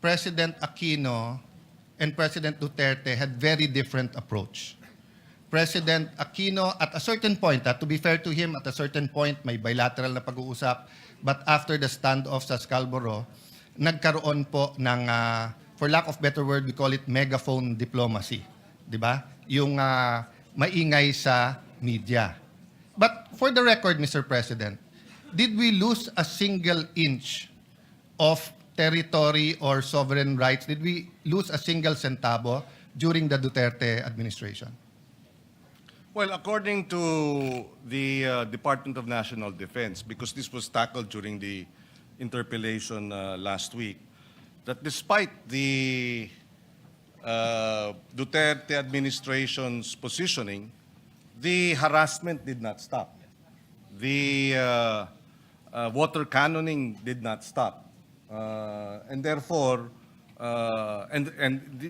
President Aquino and President Duterte had very different approach. President Aquino, at a certain point, to be fair to him, at a certain point, may bilateral na pag-uusap. But after the standoff sa Scarborough, nagkaroon po ng, for lack of better word, we call it megaphone diplomacy. Di ba? Yung maingay sa media. But for the record, Mr. President, did we lose a single inch of territory or sovereign rights? Did we lose a single centavo during the Duterte administration? Well, according to the Department of National Defense, because this was tackled during the interpellation last week, that despite the Duterte administration's positioning, the harassment did not stop. The water cannoning did not stop. And therefore,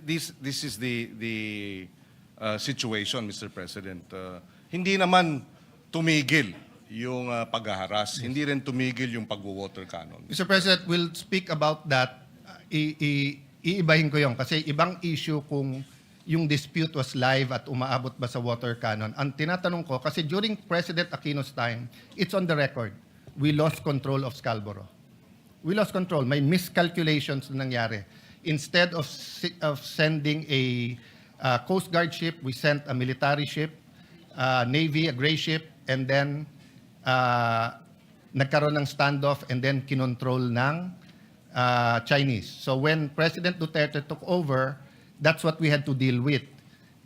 this is the situation, Mr. President. Hindi naman tumigil yung paghaharas, hindi rin tumigil yung pagwo-water cannon. Mr. President, we'll speak about that. Iibahin ko yun kasi ibang issue kung yung dispute was live at umaabot ba sa water cannon. Ang tinatanong ko, kasi during President Aquino's time, it's on the record, we lost control of Scarborough. We lost control. May miscalculations na nangyari. Instead of sending a Coast Guard ship, we sent a military ship, Navy, a gray ship, and then nagkaroon ng standoff and then kinontrol ng Chinese. So when President Duterte took over, that's what we had to deal with,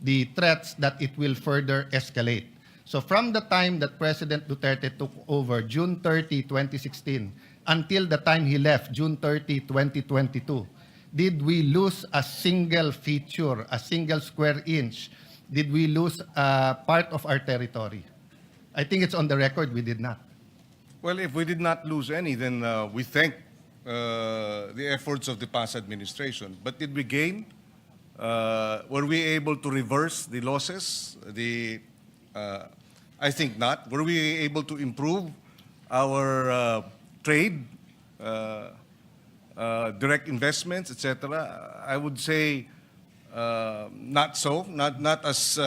the threats that it will further escalate. So from the time that President Duterte took over, June 30, 2016, until the time he left, June 30, 2022, did we lose a single feature, a single square inch? Did we lose part of our territory? I think it's on the record we did not. Well, if we did not lose any, then we thank the efforts of the past administration. But did we gain? Were we able to reverse the losses? I think not. Were we able to improve our trade, direct investments, etc.? I would say not so, not as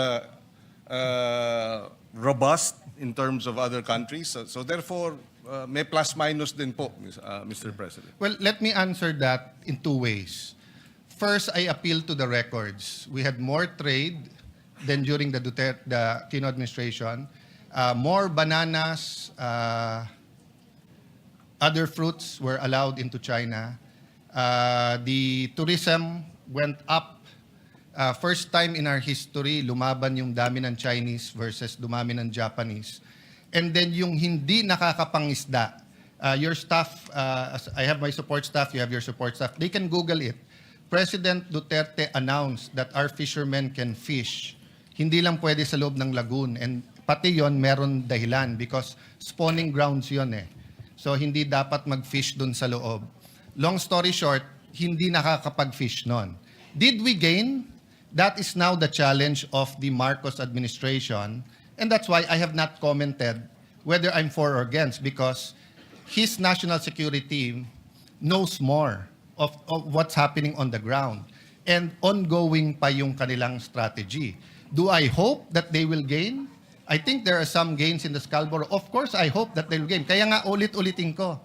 robust in terms of other countries. So therefore, may plus minus din po, Mr. President. Well, let me answer that in two ways. First, I appeal to the records. We had more trade than during the Aquino administration. More bananas, other fruits were allowed into China. The tourism went up. First time in our history, lumaban yung dami ng Chinese versus dumami ng Japanese. And then yung hindi nakakapangisda, your staff, I have my support staff, you have your support staff, they can Google it. President Duterte announced that our fishermen can fish. Hindi lang pwede sa loob ng lagoon. And pati yon meron dahilan because spawning grounds yon eh. So hindi dapat mag-fish dun sa loob. Long story short, hindi nakakapag-fish nun. Did we gain? That is now the challenge of the Marcos administration. And that's why I have not commented whether I'm for or against because his national security knows more of what's happening on the ground. And ongoing pa yung kanilang strategy. Do I hope that they will gain? I think there are some gains in the Scarborough. Of course, I hope that they will gain. Kaya nga ulit-ulitin ko.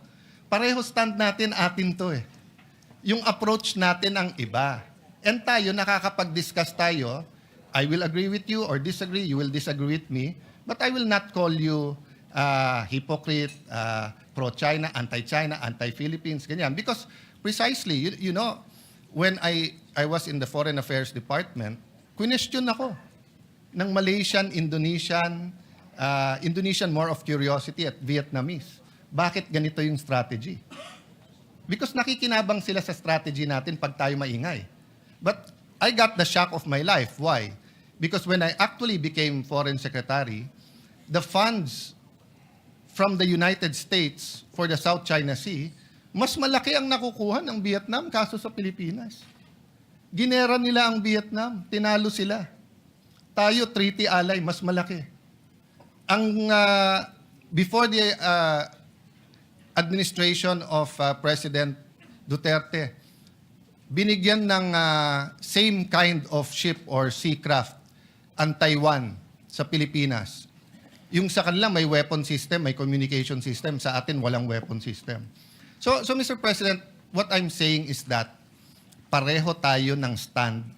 Pareho stand natin, atin to eh. Yung approach natin ang iba. And tayo, nakakapag-discuss tayo. I will agree with you or disagree. You will disagree with me. But I will not call you hypocrite, pro-China, anti-China, anti-Philippines, ganyan. Because precisely, you know, when I was in the Foreign Affairs Department, question ako ng Malaysian, Indonesian, Indonesian more of curiosity at Vietnamese. Bakit ganito yung strategy? Because nakikinabang sila sa strategy natin pag tayo maingay. But I got the shock of my life. Why? Because when I actually became Foreign Secretary, the funds from the United States for the South China Sea, mas malaki ang nakukuha ng Vietnam kaso sa Pilipinas. Ginera nila ang Vietnam, tinalo sila. Tayo, treaty ally, mas malaki. Ang before the administration of President Duterte, binigyan ng same kind of ship or seacraft ang Taiwan sa Pilipinas. Yung sa kanila may weapon system, may communication system. Sa atin, walang weapon system. So Mr. President, what I'm saying is that pareho tayo ng stand.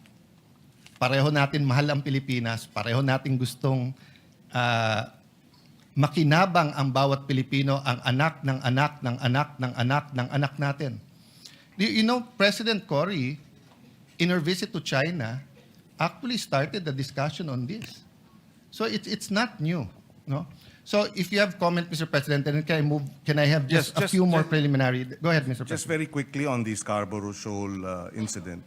Pareho natin mahal ang Pilipinas. Pareho natin gustong makinabang ang bawat Pilipino, ang anak ng anak ng anak ng anak ng anak natin. You know, President Cory, in her visit to China, actually started the discussion on this. So it's not new, no? So if you have comment, Mr. President, then can I have just Yes, a few more preliminary? Go ahead, Mr. Just President. very quickly on the Scarborough Shoal incident.